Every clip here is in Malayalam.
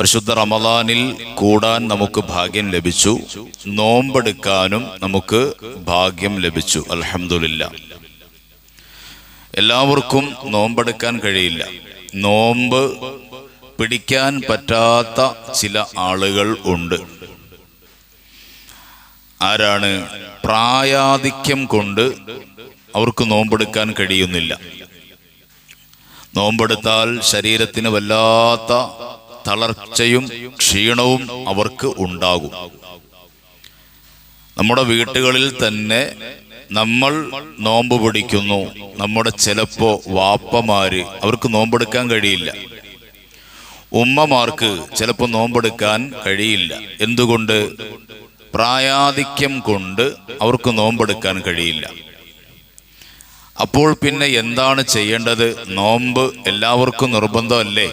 പരിശുദ്ധ റമളാനിൽ കൂടാൻ നമുക്ക് ഭാഗ്യം ലഭിച്ചു. നോമ്പെടുക്കാനും നമുക്ക് ഭാഗ്യം ലഭിച്ചു. അൽഹംദുലില്ലാഹ്. എല്ലാവർക്കും നോമ്പെടുക്കാൻ കഴിയില്ല. നോമ്പ് പിടിക്കാൻ പറ്റാത്ത ചില ആളുകൾ ഉണ്ട്. ആരാണ്? പ്രായാധിക്യം കൊണ്ട് അവർക്ക് നോമ്പെടുക്കാൻ കഴിയുന്നില്ല. നോമ്പെടുത്താൽ ശരീരത്തിന് വല്ലാത്ത തളർച്ചയും ക്ഷീണവും അവർക്ക് ഉണ്ടാകും. നമ്മുടെ വീട്ടുകളിൽ തന്നെ നമ്മൾ നോമ്പ് പിടിക്കുന്നു. നമ്മുടെ ചിലപ്പോ വാപ്പമാര് അവർക്ക് നോമ്പെടുക്കാൻ കഴിയില്ല. ഉമ്മമാർക്ക് ചിലപ്പോൾ നോമ്പെടുക്കാൻ കഴിയില്ല. എന്തുകൊണ്ട്? പ്രായാധിക്യം കൊണ്ട് അവർക്ക് നോമ്പെടുക്കാൻ കഴിയില്ല. അപ്പോൾ പിന്നെ എന്താണ് ചെയ്യേണ്ടത്? നോമ്പ് എല്ലാവർക്കും നിർബന്ധമല്ലേ?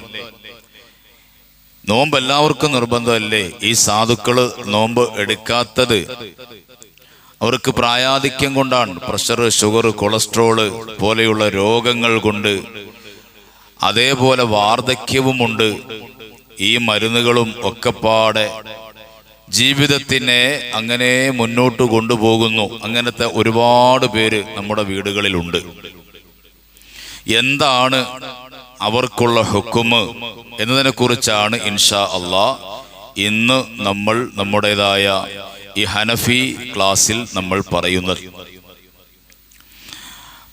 നോമ്പ് എല്ലാവർക്കും നിർബന്ധമല്ലേ? ഈ സാധുക്കള് നോമ്പ് എടുക്കാത്തത് അവർക്ക് പ്രായാധിക്യം കൊണ്ടാണ്. പ്രഷർ, ഷുഗർ, കൊളസ്ട്രോള് പോലെയുള്ള രോഗങ്ങൾ കൊണ്ട്, അതേപോലെ വാർദ്ധക്യവുമുണ്ട്. ഈ മരുന്നുകളും ഒക്കെപ്പാടെ ജീവിതത്തിനെ അങ്ങനെ മുന്നോട്ട് കൊണ്ടുപോകുന്നു. അങ്ങനത്തെ ഒരുപാട് പേര് നമ്മുടെ വീടുകളിലുണ്ട്. എന്താണ് അവർക്കുള്ള ഹുക്കുമ് എന്നതിനെ കുറിച്ചാണ് ഇൻഷാ അള്ളാഹ് ഇന്ന് നമ്മൾ നമ്മുടേതായ ഈ ഹനഫി ക്ലാസ്സിൽ നമ്മൾ പറയുന്നത്.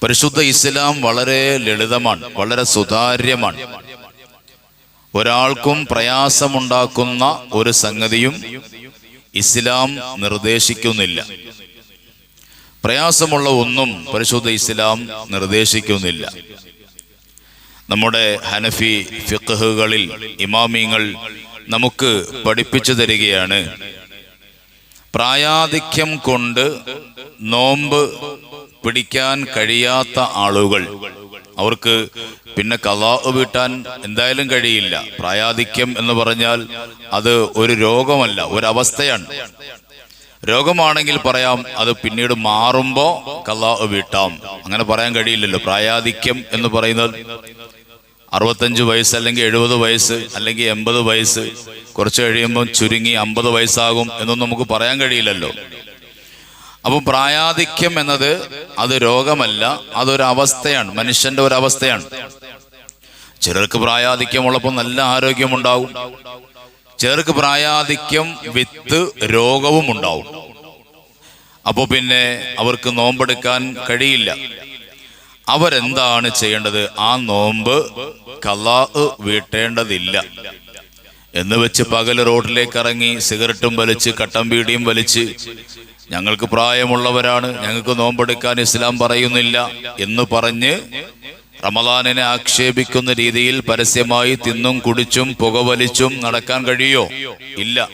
പരിശുദ്ധ ഇസ്ലാം വളരെ ലളിതമാണ്, വളരെ സുതാര്യമാണ്. ഒരാൾക്കും പ്രയാസമുണ്ടാക്കുന്ന ഒരു സംഗതിയും ഇസ്ലാം നിർദ്ദേശിക്കുന്നില്ല. പ്രയാസമുള്ള ഒന്നും പരിശുദ്ധ ഇസ്ലാം നിർദ്ദേശിക്കുന്നില്ല. നമ്മുടെ ഹനഫി ഫിഖ്ഹുകളിൽ ഇമാമിങ്ങൾ നമുക്ക് പഠിപ്പിച്ചു തരികയാണ്, പ്രായാധിക്യം കൊണ്ട് നോമ്പ് പിടിക്കാൻ കഴിയാത്ത ആളുകൾ, അവർക്ക് പിന്നെ ഖളാ വീട്ടാൻ എന്തായാലും കഴിയില്ല. പ്രായാധിക്യം എന്ന് പറഞ്ഞാൽ അത് ഒരു രോഗമല്ല, ഒരവസ്ഥയാണ്. രോഗമാണെങ്കിൽ പറയാം, അത് പിന്നീട് മാറുമ്പോ ഖളാ വീട്ടാം. അങ്ങനെ പറയാൻ കഴിയില്ലല്ലോ. പ്രായാധിക്യം എന്ന് പറയുന്നത് 65 വയസ്സ് അല്ലെങ്കിൽ 70 വയസ്സ് അല്ലെങ്കിൽ 80 വയസ്സ്, കുറച്ച് കഴിയുമ്പോൾ ചുരുങ്ങി 50 വയസ്സാകും എന്നൊന്നും നമുക്ക് പറയാൻ കഴിയില്ലല്ലോ. അപ്പം പ്രായാധിക്യം എന്നത് അത് രോഗമല്ല, അതൊരവസ്ഥയാണ്, മനുഷ്യന്റെ ഒരവസ്ഥയാണ്. ചിലർക്ക് പ്രായാധിക്യമുള്ളപ്പോൾ നല്ല ആരോഗ്യമുണ്ടാവും, ചിലർക്ക് പ്രായാധിക്യം വിത്ത് രോഗവും ഉണ്ടാവും. അപ്പൊ പിന്നെ അവർക്ക് നോമ്പെടുക്കാൻ കഴിയില്ല. അവരെന്താണ് ചെയ്യേണ്ടത്? ആ നോമ്പ് ഖളാ വീട്ടേണ്ടതില്ല. എന്ന് വെച്ച് പകൽ റോഡിലേക്ക് ഇറങ്ങി സിഗരറ്റും വലിച്ച് കട്ടൻ ബീഡിയും വലിച്ച് ഞങ്ങൾക്ക് പ്രായമുള്ളവരാണ്, ഞങ്ങൾക്ക് നോമ്പെടുക്കാൻ ഇസ്ലാം പറയുന്നില്ല എന്ന് പറഞ്ഞ് റമളാനിനെ ആക്ഷേപിക്കുന്ന രീതിയിൽ പരസ്യമായി തിന്നും കുടിച്ചും പുകവലിച്ചും നടക്കാൻ കഴിയോ? ഇല്ല.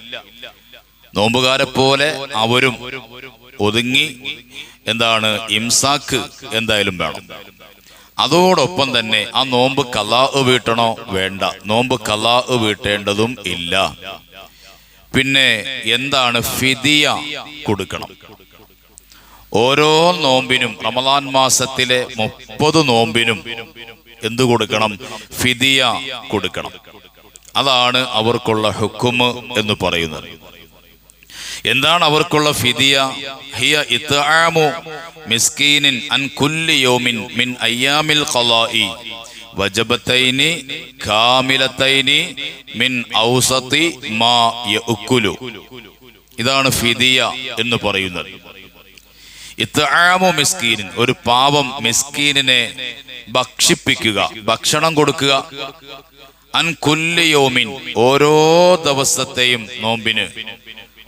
നോമ്പുകാരെ പോലെ അവരും ഒതുങ്ങി ഇംസാക്ക് എന്തായാലും വേണം. അതോടൊപ്പം തന്നെ ആ നോമ്പ് ഖളാ വീട്ടണോ? വേണ്ട. നോമ്പ് ഖളാ വീട്ടേണ്ടതും ഇല്ല. പിന്നെ ഫിദിയ കൊടുക്കണം. ഓരോ നോമ്പിനും, റമളാൻ മാസത്തിലെ 30 നോമ്പിനും എന്തു കൊടുക്കണം? ഫിദിയ കൊടുക്കണം. അതാണ് അവർക്കുള്ള ഹുക്കുമ് എന്ന് പറയുന്നത്. എന്താണ് അവർക്കുള്ള ഫിദിയ? ഹിയ ഇത്ആമു മിസ്കീനിൻ അൻ കുല്ലി യൗമിൻ മിൻ അയ്യാമിൽ ഖളാഇ വജബതൈനി കാമിലതൈനി മിൻ ഔസതി മാ യഅകുലു. ഇതാണ് ഫിദിയ എന്ന് പറയുന്നത്. ഇത്ആമു മിസ്കീനിൻ, ഒരു പാവം മിസ്കീനിനെ ഭക്ഷിപ്പിക്കുക, ഭക്ഷണം കൊടുക്കുക. അൻ കുല്ലി യൗമിൻ, ഓരോ ദിവസത്തെയും നോമ്പിന്.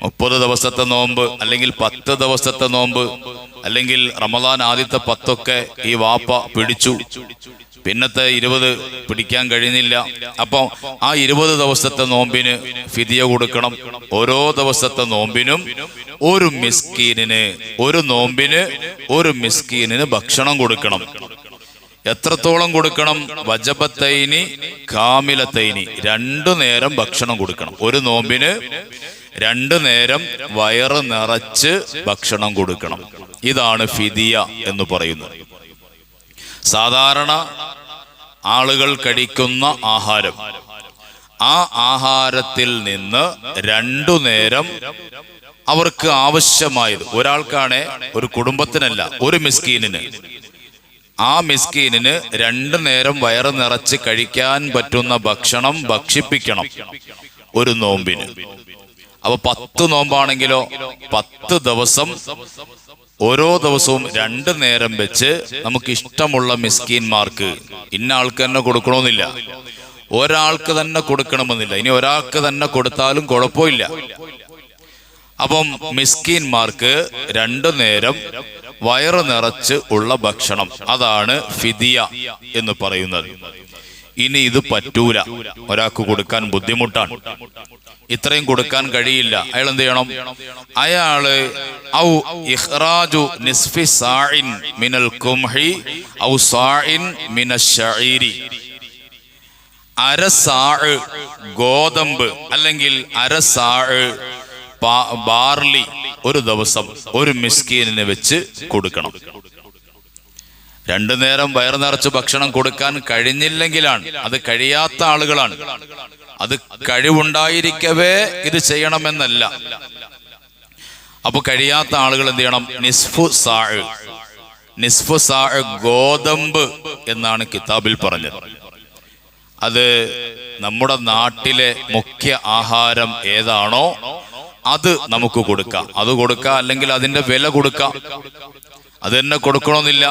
30 ദിവസത്തെ നോമ്പ് അല്ലെങ്കിൽ 10 ദിവസത്തെ നോമ്പ്, അല്ലെങ്കിൽ റമളാൻ ആദ്യത്തെ 10 ഈ വാപ്പ പിടിച്ചു, പിന്നത്തെ 20 പിടിക്കാൻ കഴിഞ്ഞില്ല. അപ്പൊ ആ 20 ദിവസത്തെ നോമ്പിന് ഫിദിയ കൊടുക്കണം. ഓരോ ദിവസത്തെ നോമ്പിനും ഒരു മിസ്കീനിന്, ഒരു നോമ്പിന് ഒരു മിസ്കീനിന് ഭക്ഷണം കൊടുക്കണം. എത്രത്തോളം കൊടുക്കണം? വജബത്തൈനി കാമിലത്തൈനി, 2 നേരം ഭക്ഷണം കൊടുക്കണം. ഒരു നോമ്പിന് 2 നേരം വയറ് നിറച്ച് ഭക്ഷണം കൊടുക്കണം. ഇതാണ് ഫിദിയ എന്ന് പറയുന്നത്. സാധാരണ ആളുകൾ കഴിക്കുന്ന ആഹാരം, ആ ആഹാരത്തിൽ നിന്ന് 2 നേരം അവർക്ക് ആവശ്യമായത്, ഒരാൾക്കാണ്, ഒരു കുടുംബത്തിനല്ല, ഒരു മിസ്കീനിന്, ആ മിസ്കീനിന് 2 നേരം വയറ് നിറച്ച് കഴിക്കാൻ പറ്റുന്ന ഭക്ഷണം ഭക്ഷിപ്പിക്കണം ഒരു നോമ്പിന്. അപ്പൊ 10 നോമ്പാണെങ്കിലോ 10 ദിവസം ഓരോ ദിവസവും 2 നേരം വെച്ച് നമുക്ക് ഇഷ്ടമുള്ള മിസ്കീന്മാർക്ക്, ഇന്ന ആൾക്ക് തന്നെ കൊടുക്കണമെന്നില്ല, ഒരാൾക്ക് തന്നെ കൊടുക്കണമെന്നില്ല, ഇനി ഒരാൾക്ക് തന്നെ കൊടുത്താലും കുഴപ്പമില്ല. അപ്പം മിസ്കീന്മാർക്ക് 2 നേരം വയറ് നിറച്ച് ഉള്ള ഭക്ഷണം, അതാണ് ഫിദിയ എന്ന് പറയുന്നത്. ഇനി ഇത് പറ്റൂല, ഒരാൾക്ക് കൊടുക്കാൻ ബുദ്ധിമുട്ടാണ്, ഇത്രയും കൊടുക്കാൻ കഴിയില്ല, അയാൾ എന്ത് ചെയ്യണം? അയാള് ഔ ഇഖ്റാജു നിസ്ഫി സാഇൻ മിനൽ ഖുംഹി ഔ സാഇൻ മിനശ് ശഈരി, അരസാഴ് ഗോതമ്പ് അല്ലെങ്കിൽ അരസാഴ് ബാർലി ഒരു ദിവസം ഒരു മിസ്കീനിന് വെച്ച് കൊടുക്കണം. 2 നേരം വയറ് നിറച്ച് ഭക്ഷണം കൊടുക്കാൻ കഴിഞ്ഞില്ലെങ്കിലാണ്, അത് കഴിയാത്ത ആളുകളാണ്, അത് കഴിവുണ്ടായിരിക്കവേ ഇത് ചെയ്യണമെന്നല്ല. അപ്പൊ കഴിയാത്ത ആളുകൾ എന്ത് ചെയ്യണം? നിസ്ഫു സാഅ് ഗോതമ്പ് എന്നാണ് കിതാബിൽ പറഞ്ഞത്. അത് നമ്മുടെ നാട്ടിലെ മുഖ്യ ആഹാരം ഏതാണോ അത് നമുക്ക് കൊടുക്കാം, അത് കൊടുക്കാം, അല്ലെങ്കിൽ അതിന്റെ വില കൊടുക്കാം, അത് തന്നെ കൊടുക്കണമെന്നില്ല.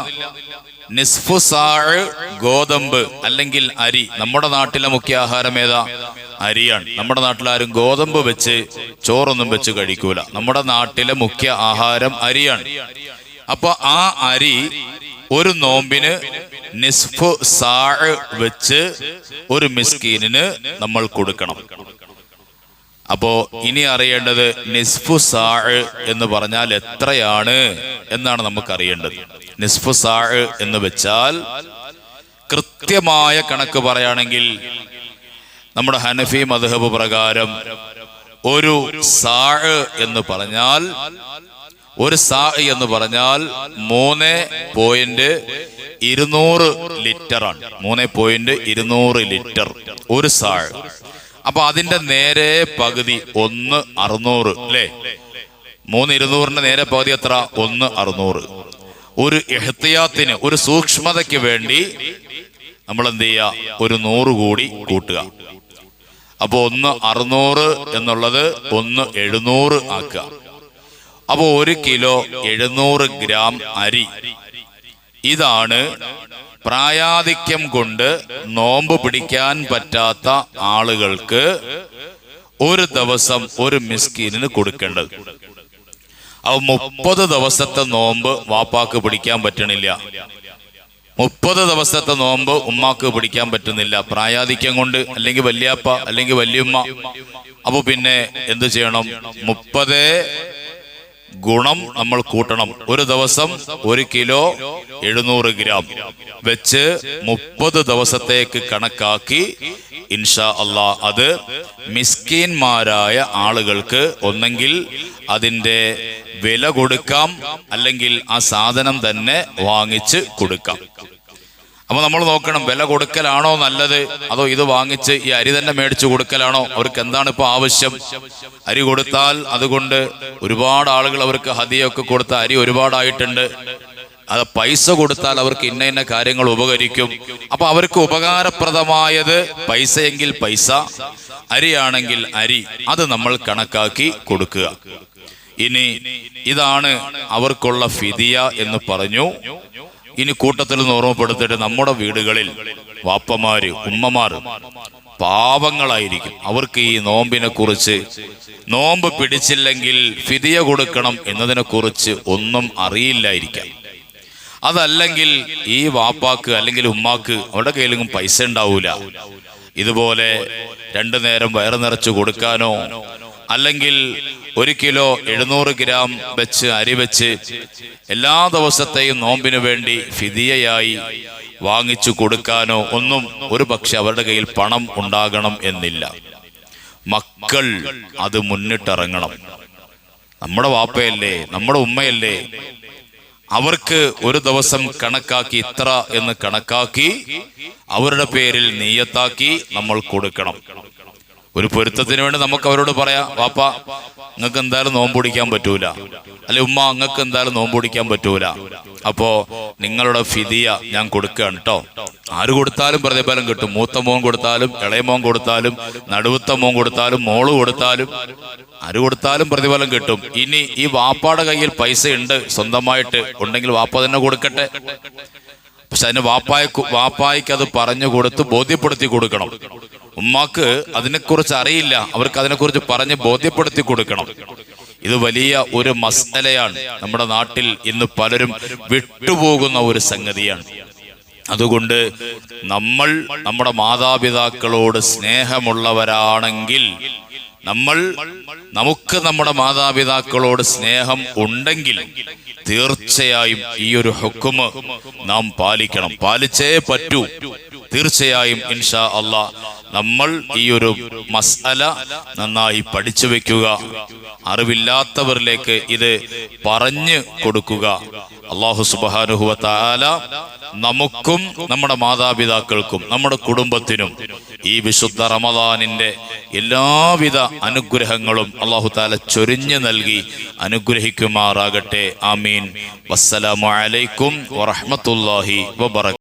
നിസ്ഫു സാഅ് ഗോതമ്പ് അല്ലെങ്കിൽ അരി. നമ്മുടെ നാട്ടിലെ മുഖ്യ ആഹാരം ഏതാ? അരിയാണ്. നമ്മുടെ നാട്ടിൽ ആരും ഗോതമ്പ് വെച്ച് ചോറൊന്നും വെച്ച് കഴിക്കൂല. നമ്മുടെ നാട്ടിലെ മുഖ്യ ആഹാരം അരിയാണ്. അപ്പൊ ആ അരി ഒരു നോമ്പിന് നിസ്ഫു സാഅ് വെച്ച് ഒരു മിസ്കീനിന് നമ്മൾ കൊടുക്കണം. അപ്പോ ഇനി അറിയേണ്ടത് നിസ്ഫു സാഅ് എന്ന് പറഞ്ഞാൽ എത്രയാണ് എന്നാണ് നമുക്ക് അറിയേണ്ടത്. നിസ്ഫു സാഅ് എന്ന് വെച്ചാൽ കൃത്യമായ കണക്ക് പറയുകയാണെങ്കിൽ നമ്മുടെ ഹനഫി മദ്ഹബ് പ്രകാരം ഒരു സാഅ് എന്ന് പറഞ്ഞാൽ, ഒരു സാഅ് എന്ന് പറഞ്ഞാൽ 3.200 ലിറ്ററാണ്. 3.200 ലിറ്റർ ഒരു സാഅ്. അപ്പൊ അതിന്റെ നേരെ പകുതി 1/600 അല്ലേ? 3.200 നേരെ പകുതി എത്ര? 1/600. ഒരു ഇഹ്തിയാത്തിന്, ഒരു സൂക്ഷ്മതയ്ക്ക് വേണ്ടി നമ്മൾ എന്ത് ചെയ്യുക? ഒരു 100 കൂടി കൂട്ടുക. അപ്പൊ 1/600 എന്നുള്ളത് 1/700 ആക്കുക. അപ്പൊ 1 കിലോ 700 ഗ്രാം അരി. ഇതാണ് പ്രായാധിക്യം കൊണ്ട് നോമ്പ് പിടിക്കാൻ പറ്റാത്ത ആളുകൾക്ക് ഒരു ദിവസം ഒരു മിസ്കീനിന് കൊടുക്കേണ്ടത്. അപ്പൊ 30 ദിവസത്തെ നോമ്പ് വാപ്പാക്ക് പിടിക്കാൻ പറ്റണില്ല, 30 ദിവസത്തെ നോമ്പ് ഉമ്മാക്ക് പിടിക്കാൻ പറ്റുന്നില്ല പ്രായാധിക്യം കൊണ്ട്, അല്ലെങ്കിൽ വല്യാപ്പ അല്ലെങ്കിൽ വല്യമ്മ. അപ്പൊ പിന്നെ എന്ത് ചെയ്യണം? 30 ഗുണം നമ്മൾ കൂട്ടണം. ഒരു ദിവസം 1 കിലോ 700 ഗ്രാം വെച്ച് 30 ദിവസത്തേക്ക് കണക്കാക്കി ഇൻഷാ അല്ലാഹ് അത് മിസ്കീന്മാരായ ആളുകൾക്ക് ഒന്നെങ്കിൽ അതിന്റെ വില കൊടുക്കാം, അല്ലെങ്കിൽ ആ സാധനം തന്നെ വാങ്ങിച്ച് കൊടുക്കാം. അപ്പൊ നമ്മൾ നോക്കണം, വില കൊടുക്കലാണോ നല്ലത്, അതോ ഇത് വാങ്ങിച്ച് ഈ അരി തന്നെ മേടിച്ചു കൊടുക്കലാണോ? അവർക്ക് എന്താണ് ഇപ്പൊ ആവശ്യം? അരി കൊടുത്താൽ അതുകൊണ്ട് ഒരുപാട് ആളുകൾ അവർക്ക് ഹദിയൊക്കെ കൊടുത്ത അരി ഒരുപാടായിട്ടുണ്ട്. അത് പൈസ കൊടുത്താൽ അവർക്ക് ഇന്ന ഇന്ന കാര്യങ്ങൾ ഉപകരിക്കും. അപ്പൊ അവർക്ക് ഉപകാരപ്രദമായത് പൈസയെങ്കിൽ പൈസ, അരിയാണെങ്കിൽ അരി, അത് നമ്മൾ കണക്കാക്കി കൊടുക്കുക. ഇനി ഇതാണ് അവർക്കുള്ള ഫിദിയ എന്ന് പറഞ്ഞു. ഇനി കൂട്ടത്തിൽ നിന്ന് ഓർമ്മപ്പെടുത്തിയിട്ട്, നമ്മുടെ വീടുകളിൽ വാപ്പമാര് ഉമ്മമാര് പാവങ്ങളായിരിക്കും. അവർക്ക് ഈ നോമ്പിനെ കുറിച്ച്, നോമ്പ് പിടിച്ചില്ലെങ്കിൽ ഫിദിയ കൊടുക്കണം എന്നതിനെ കുറിച്ച് ഒന്നും അറിയില്ലായിരിക്കാം. അതല്ലെങ്കിൽ ഈ വാപ്പാക്ക് അല്ലെങ്കിൽ ഉമ്മാക്ക് അവരുടെ കയ്യിലെങ്കിലും പൈസ ഉണ്ടാവൂല. ഇതുപോലെ 2 നേരം വയറ് നിറച്ച് കൊടുക്കാനോ, അല്ലെങ്കിൽ 1 കിലോ 700 ഗ്രാം വെച്ച് അരി വെച്ച് എല്ലാ ദിവസത്തെയും നോമ്പിനു വേണ്ടി ഫിദിയയായി വാങ്ങിച്ചു കൊടുക്കാനോ ഒന്നും ഒരു പക്ഷെ അവരുടെ കയ്യിൽ പണം ഉണ്ടാകണം എന്നില്ല. മക്കൾ അത് മുന്നിട്ടിറങ്ങണം. നമ്മുടെ വാപ്പയല്ലേ, നമ്മുടെ ഉമ്മയല്ലേ, അവർക്ക് ഒരു ദിവസം കണക്കാക്കി ഇത്ര എന്ന് കണക്കാക്കി അവരുടെ പേരിൽ നിയ്യത്താക്കി നമ്മൾ കൊടുക്കണം. ഒരു പൊരുത്തത്തിന് വേണ്ടി നമുക്ക് അവരോട് പറയാം, വാപ്പ നിങ്ങൾക്ക് എന്തായാലും നോമ്പ് പിടിക്കാൻ പറ്റൂല, അല്ലെ ഉമ്മ നിങ്ങൾക്ക് എന്തായാലും നോമ്പ് പിടിക്കാൻ പറ്റൂല, അപ്പോ നിങ്ങളുടെ ഫിദിയ ഞാൻ കൊടുക്കുകയാണ് കേട്ടോ. ആര് കൊടുത്താലും പ്രതിഫലം കിട്ടും. മൂത്ത മോൻ കൊടുത്താലും, ഇളയ മോൻ കൊടുത്താലും, നടുവത്ത മോൻ കൊടുത്താലും, മോള് കൊടുത്താലും, ആര് കൊടുത്താലും പ്രതിഫലം കിട്ടും. ഇനി ഈ വാപ്പാടെ കയ്യിൽ പൈസ ഉണ്ട്, സ്വന്തമായിട്ട് ഉണ്ടെങ്കിൽ വാപ്പ തന്നെ കൊടുക്കട്ടെ. പക്ഷെ അതിന് വാപ്പായ്ക്ക് അത് പറഞ്ഞു കൊടുത്ത് ബോധ്യപ്പെടുത്തി കൊടുക്കണം. ഉമ്മാക്ക് അതിനെക്കുറിച്ച് അറിയില്ല, അവർക്ക് അതിനെക്കുറിച്ച് പറഞ്ഞ് ബോധ്യപ്പെടുത്തി കൊടുക്കണം. ഇത് വലിയ ഒരു മസ്അലയാണ്. നമ്മുടെ നാട്ടിൽ ഇന്ന് പലരും വിട്ടുപോകുന്ന ഒരു സംഗതിയാണ്. അതുകൊണ്ട് നമ്മൾ നമ്മുടെ മാതാപിതാക്കളോട് സ്നേഹമുള്ളവരാണെങ്കിൽ, നമുക്ക് നമ്മുടെ മാതാപിതാക്കളോട് സ്നേഹം ഉണ്ടെങ്കിൽ തീർച്ചയായും ഈ ഒരു ഹുക്മ് നാം പാലിക്കണം, പാലിച്ചേ പറ്റൂ. തീർച്ചയായും ഇൻഷാ അല്ലാഹ് നമ്മൾ ഈ ഒരു മസ്അല നന്നായി പഠിച്ചു വെക്കുക, അറിവില്ലാത്തവരിലേക്ക് ഇത് പറഞ്ഞു കൊടുക്കുക. അല്ലാഹു സുബ്ഹാനഹു വ തആല നമുക്കും നമ്മുടെ മാതാപിതാക്കൾക്കും നമ്മുടെ കുടുംബത്തിനും ഈ വിശുദ്ധ റമദാനിന്റെ എല്ലാവിധ അനുഗ്രഹങ്ങളും അല്ലാഹു തആല ചൊരിഞ്ഞു നൽകി അനുഗ്രഹിക്കുമാറാകട്ടെ. ആമീൻ. വസ്സലാമു അലൈക്കും വറഹ്മത്തുള്ളാഹി വബറകാതുഹു.